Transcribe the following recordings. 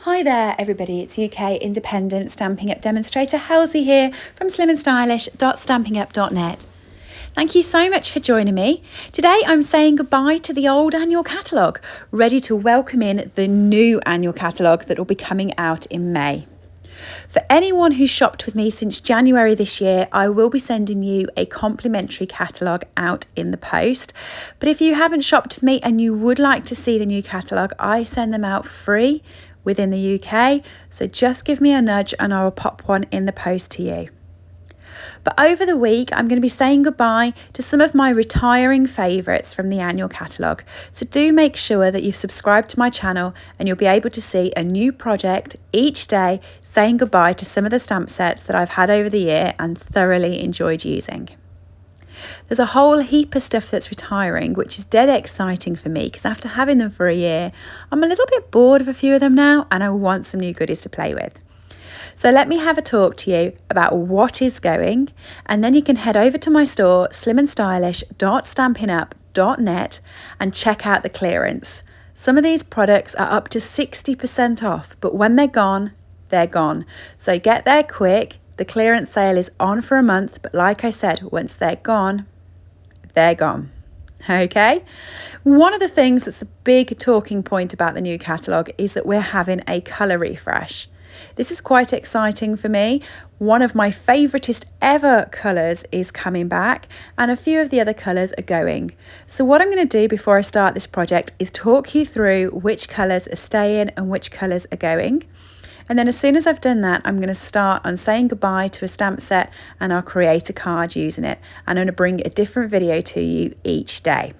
Hi there everybody, it's UK independent Stampin' Up demonstrator Halsey here from SlimmandStylish.stampingup.net. Thank you so much for joining me. Today I'm saying goodbye to the old annual catalogue, ready to welcome in the new annual catalogue that will be coming out in May. For anyone who's shopped with me since January this year, I will be sending you a complimentary catalogue out in the post. But if you haven't shopped with me and you would like to see the new catalogue, I send them out free within the UK, so just give me a nudge and I will pop one in the post to you. But over the week, I'm going to be saying goodbye to some of my retiring favourites from the annual catalogue. So do make sure that you've subscribed to my channel and you'll be able to see a new project each day saying goodbye to some of the stamp sets that I've had over the year and thoroughly enjoyed using. There's a whole heap of stuff that's retiring, which is dead exciting for me because after having them for a year, I'm a little bit bored of a few of them now and I want some new goodies to play with. So let me have a talk to you about what is going, and then you can head over to my store, SlimmandStylish.stampinup.net, and check out the clearance. Some of these products are up to 60% off, but when they're gone, they're gone. So get there quick. The clearance sale is on for a month, but like I said, once they're gone, they're gone. Okay? One of the things that's the big talking point about the new catalogue is that we're having a colour refresh. This is quite exciting for me. One of my favouriteest ever colours is coming back and a few of the other colours are going. So what I'm going to do before I start this project is talk you through which colours are staying and which colours are going. And then as soon as I've done that, I'm going to start on saying goodbye to a stamp set and I'll create a card using it. And I'm going to bring a different video to you each day.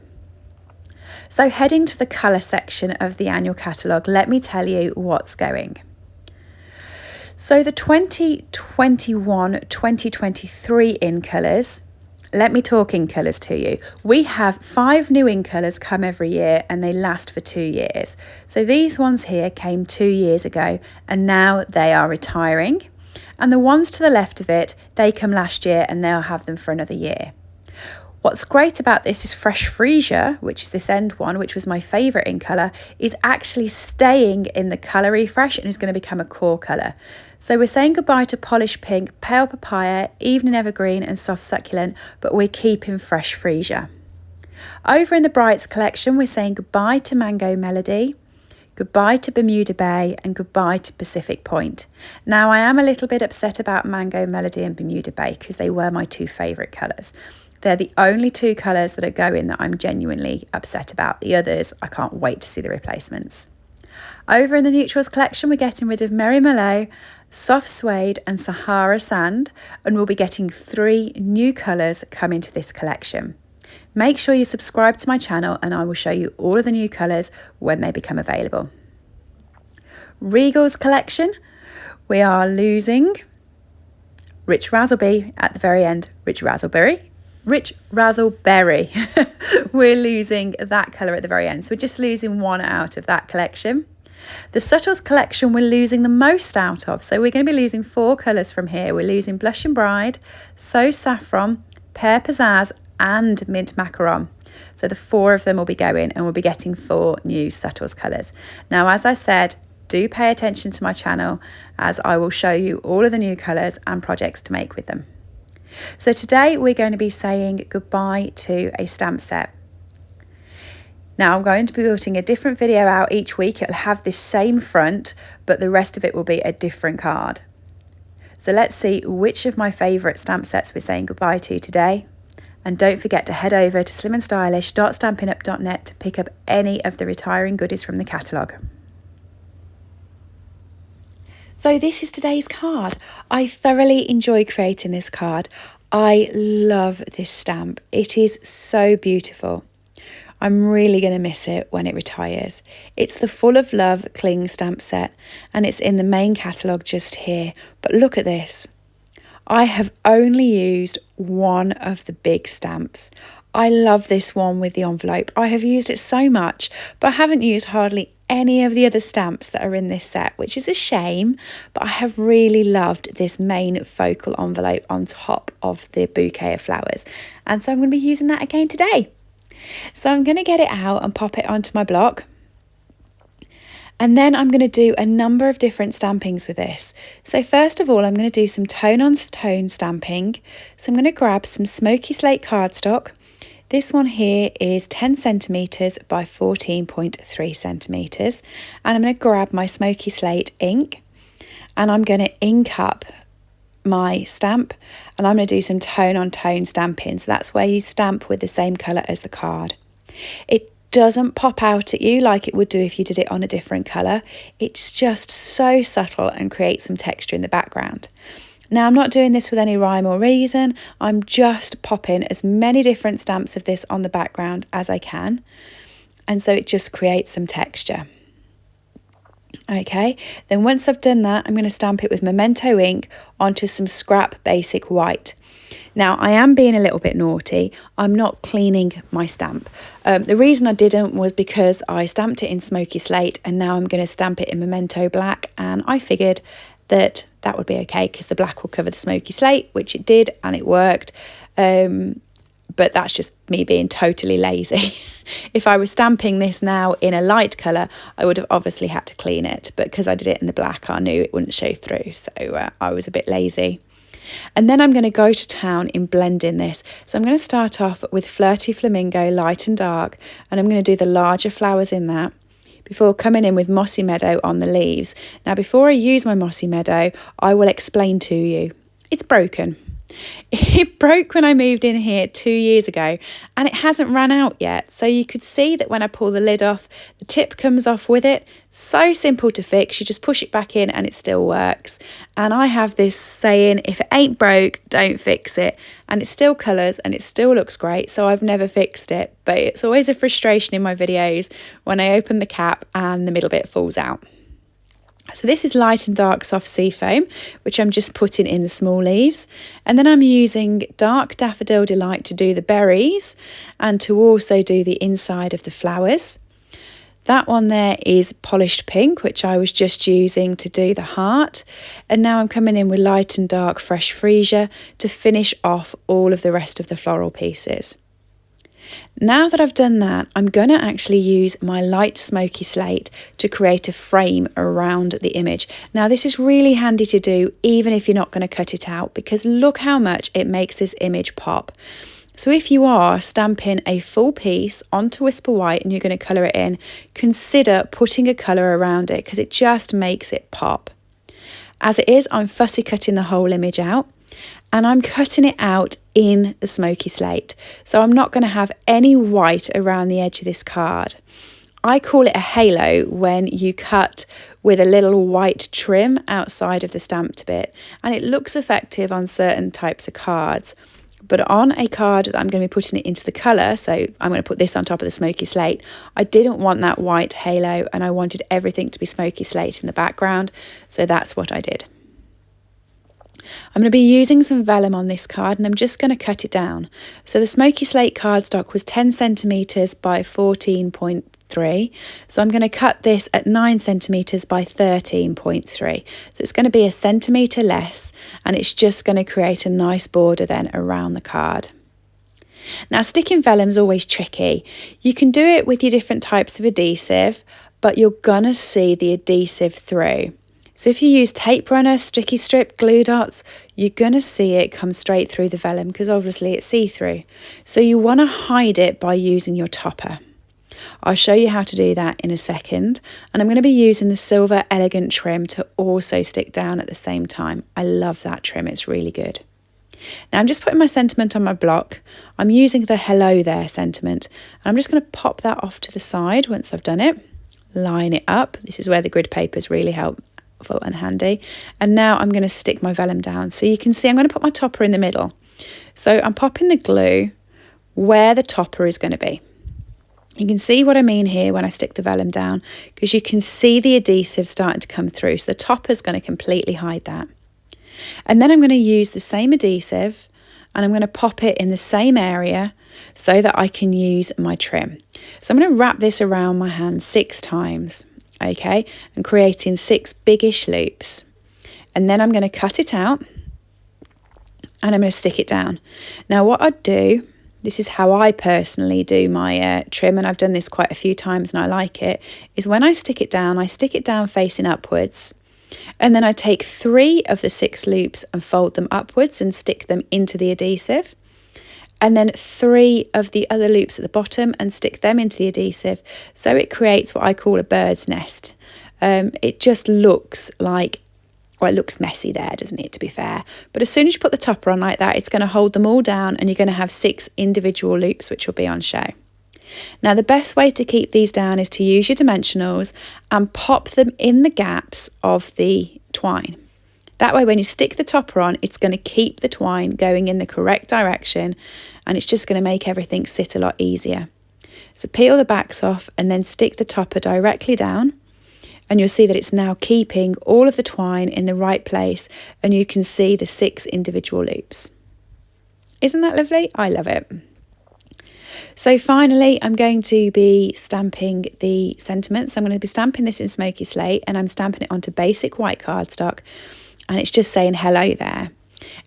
So heading to the colour section of the annual catalogue, let me tell you what's going. So the 2021-2023 in colours, let me talk in colours to you. We have 5 new in colours come every year and they last for 2 years. So these ones here came 2 years ago and now they are retiring. And the ones to the left of it, they come last year and they'll have them for another year. What's great about this is Fresh Freesia, which is this end one, which was my favourite in colour, is actually staying in the colour refresh and is going to become a core colour. So we're saying goodbye to Polished Pink, Pale Papaya, Evening Evergreen and Soft Succulent, but we're keeping Fresh Freesia. Over in the Brights collection, we're saying goodbye to Mango Melody, goodbye to Bermuda Bay and goodbye to Pacific Point. Now I am a little bit upset about Mango Melody and Bermuda Bay because they were my 2 favourite colours. They're the only 2 colours that are going that I'm genuinely upset about. The others, I can't wait to see the replacements. Over in the Neutrals collection, we're getting rid of Merry Mallow, Soft Suede and Sahara Sand, and we'll be getting 3 new colours coming to this collection. Make sure you subscribe to my channel and I will show you all of the new colours when they become available. Regal's collection, we are losing Rich Razzleberry at the very end. Rich Razzleberry. We're losing that colour at the very end. So we're just losing 1 out of that collection. The Subtles collection we're losing the most out of. So we're going to be losing 4 colours from here. We're losing Blush and Bride, So Saffron, Pear Pizzazz and Mint Macaron. So the 4 of them will be going and we'll be getting 4 new Subtles colours. Now, as I said, do pay attention to my channel as I will show you all of the new colours and projects to make with them. So today we're going to be saying goodbye to a stamp set. Now I'm going to be putting a different video out each week. It'll have this same front, but the rest of it will be a different card. So let's see which of my favourite stamp sets we're saying goodbye to today. And don't forget to head over to SlimmandStylish.stampinup.net to pick up any of the retiring goodies from the catalogue. So this is today's card. I thoroughly enjoy creating this card. I love this stamp. It is so beautiful. I'm really going to miss it when it retires. It's the Full of Love Cling stamp set and it's in the main catalogue just here. But look at this. I have only used one of the big stamps. I love this one with the envelope. I have used it so much, but I haven't used hardly any of the other stamps that are in this set, which is a shame, but I have really loved this main focal envelope on top of the bouquet of flowers. And so I'm going to be using that again today. So I'm going to get it out and pop it onto my block. And then I'm going to do a number of different stampings with this. So first of all, I'm going to do some tone on tone stamping. So I'm going to grab some smoky slate cardstock. This one here is 10 centimetres by 14.3 centimetres. And I'm going to grab my smoky slate ink and I'm going to ink up my stamp, and I'm going to do some tone on tone stamping. So that's where you stamp with the same colour as the card. It doesn't pop out at you like it would do if you did it on a different colour. It's just so subtle and creates some texture in the background. Now, I'm not doing this with any rhyme or reason. I'm just popping as many different stamps of this on the background as I can, and so it just creates some texture. Okay, then once I've done that, I'm going to stamp it with Memento ink onto some scrap basic white. Now, I am being a little bit naughty. I'm not cleaning my stamp. The reason I didn't was because I stamped it in smoky slate and now I'm going to stamp it in Memento black, and I figured that that would be okay because the black will cover the smoky slate, which it did, and it worked. But that's just me being totally lazy. If I was stamping this now in a light colour, I would have obviously had to clean it, but because I did it in the black, I knew it wouldn't show through, so I was a bit lazy. And then I'm going to go to town in blending this. So I'm going to start off with Flirty Flamingo Light and Dark, and I'm going to do the larger flowers in that before coming in with Mossy Meadow on the leaves. Now, before I use my Mossy Meadow, I will explain to you. It's broken. It broke when I moved in here 2 years ago, and it hasn't run out yet. So you could see that when I pull the lid off, the tip comes off with it. So simple to fix. You just push it back in and it still works. And I have this saying, if it ain't broke, don't fix it. And it still colours and it still looks great. So I've never fixed it, but it's always a frustration in my videos when I open the cap and the middle bit falls out. So this is Light and Dark Soft Seafoam, which I'm just putting in the small leaves. And then I'm using Dark Daffodil Delight to do the berries and to also do the inside of the flowers. That one there is Polished Pink, which I was just using to do the heart. And now I'm coming in with Light and Dark Fresh Freesia to finish off all of the rest of the floral pieces. Now that I've done that, I'm going to actually use my light smoky slate to create a frame around the image. Now, this is really handy to do even if you're not going to cut it out, because look how much it makes this image pop. So if you are stamping a full piece onto Whisper White and you're going to colour it in, consider putting a colour around it because it just makes it pop. As it is, I'm fussy cutting the whole image out. And I'm cutting it out in the smoky slate. So I'm not going to have any white around the edge of this card. I call it a halo when you cut with a little white trim outside of the stamped bit. And it looks effective on certain types of cards. But on a card that I'm going to be putting it into the colour, so I'm going to put this on top of the smoky slate, I didn't want that white halo and I wanted everything to be smoky slate in the background. So that's what I did. I'm going to be using some vellum on this card and I'm just going to cut it down. So the smoky slate cardstock was 10 centimetres by 14.3. So I'm going to cut this at 9 centimetres by 13.3. So it's going to be a centimetre less, and it's just going to create a nice border then around the card. Now, sticking vellum is always tricky. You can do it with your different types of adhesive, but you're going to see the adhesive through. So if you use tape runner, sticky strip, glue dots, you're going to see it come straight through the vellum because obviously it's see-through. So you want to hide it by using your topper. I'll show you how to do that in a second. And I'm going to be using the Silver Elegant trim to also stick down at the same time. I love that trim, it's really good. Now I'm just putting my sentiment on my block. I'm using the Hello There sentiment. And I'm just going to pop that off to the side once I've done it. Line it up. This is where the grid papers really help. And handy. And now I'm going to stick my vellum down. So you can see I'm going to put my topper in the middle. So I'm popping the glue where the topper is going to be. You can see what I mean here when I stick the vellum down, because you can see the adhesive starting to come through. So the topper is going to completely hide that. And then I'm going to use the same adhesive and I'm going to pop it in the same area so that I can use my trim. So I'm going to wrap this around my hand 6 times. Okay, and creating 6 biggish loops. And then I'm going to cut it out and I'm going to stick it down. Now what I'd do this is how I personally do my trim, and I've done this quite a few times and I like it, is when I stick it down facing upwards, and then I take 3 of the 6 loops and fold them upwards and stick them into the adhesive, and then 3 of the other loops at the bottom and stick them into the adhesive, so it creates what I call a bird's nest. It just looks like, well, it looks messy there, doesn't it, to be fair? But as soon as you put the topper on like that, it's going to hold them all down, and you're going to have 6 individual loops which will be on show. Now, the best way to keep these down is to use your dimensionals and pop them in the gaps of the twine. That way, when you stick the topper on, it's going to keep the twine going in the correct direction, and it's just going to make everything sit a lot easier. So peel the backs off and then stick the topper directly down, and you'll see that it's now keeping all of the twine in the right place, and you can see the 6 individual loops. Isn't that lovely? I love it. So finally, I'm going to be stamping the sentiments. I'm going to be stamping this in Smoky Slate, and I'm stamping it onto basic white cardstock, and it's just saying hello there.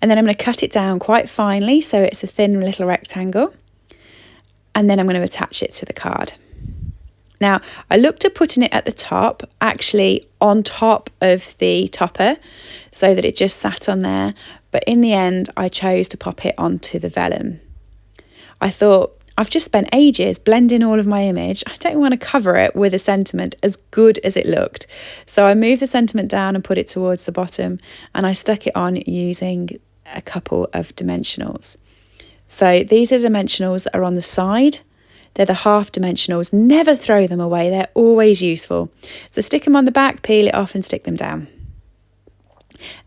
And then I'm going to cut it down quite finely so it's a thin little rectangle, and then I'm going to attach it to the card. Now, I looked at putting it at the top, actually on top of the topper, so that it just sat on there, but in the end I chose to pop it onto the vellum. I thought, I've just spent ages blending all of my image. I don't want to cover it with a sentiment as good as it looked. So I moved the sentiment down and put it towards the bottom, and I stuck it on using a couple of dimensionals. So these are dimensionals that are on the side. They're the half dimensionals. Never throw them away. They're always useful. So stick them on the back, peel it off and stick them down.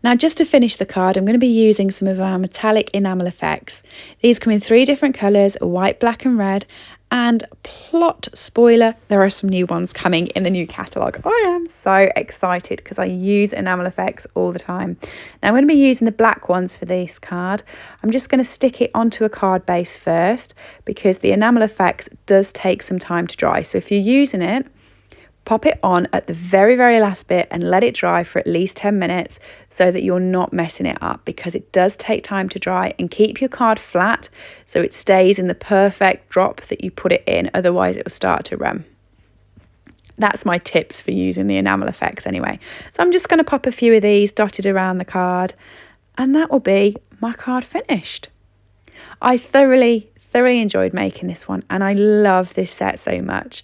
Now, just to finish the card, I'm going to be using some of our metallic enamel effects. These come in 3 different colours, white, black and red. And plot spoiler, there are some new ones coming in the new catalogue. I am so excited because I use enamel effects all the time. Now I'm going to be using the black ones for this card. I'm just going to stick it onto a card base first because the enamel effects does take some time to dry. So if you're using it, pop it on at the very, very last bit and let it dry for at least 10 minutes so that you're not messing it up, because it does take time to dry. And keep your card flat so it stays in the perfect drop that you put it in, otherwise it will start to run. That's my tips for using the enamel effects anyway. So I'm just going to pop a few of these dotted around the card, and that will be my card finished. I thoroughly enjoyed making this one, and I love this set so much.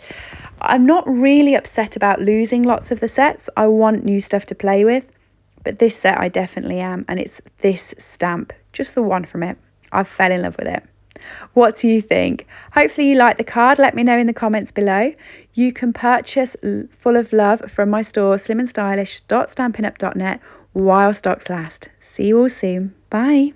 I'm not really upset about losing lots of the sets. I want new stuff to play with, but this set I definitely am, and it's this stamp, just the one from it. I fell in love with it. What do you think? Hopefully you like the card. Let me know in the comments below. You can purchase Full of Love from my store, SlimmandStylish.stampinup.net, while stocks last. See you all soon. Bye.